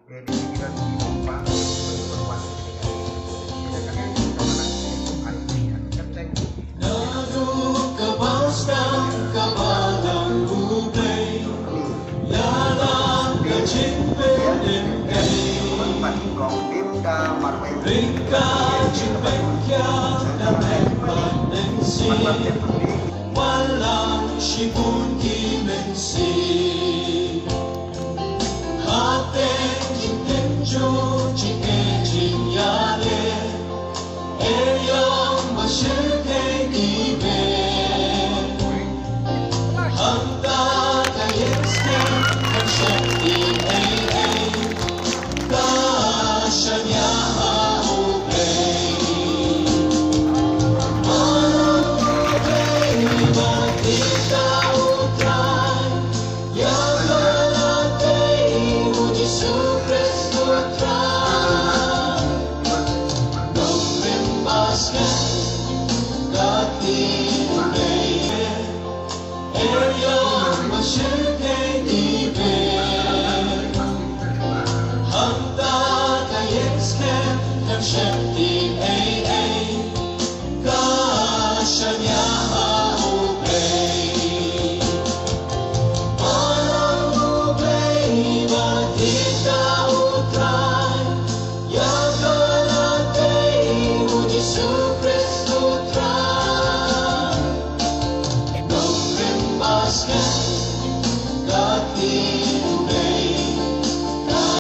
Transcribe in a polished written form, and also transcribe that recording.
dibilang pompa berwarna dengan kalian kalau nanti itu kenteng Nadu kabastan kabalang ubay Yalang kajimpen đến cây tempat còn đêm đa mặt mày Rinka jimpeng kya dan hebat đến si Walang sipun kimensi Haten jimpeng jo jike jinyale Eyong masyukay ibe Hangta kayensken Ang syakti ay Kasanya haupay Manang ibang ikautay Yang malatay mo Jesu Cristo try Nung limbaskan Katinay Eyong masyukay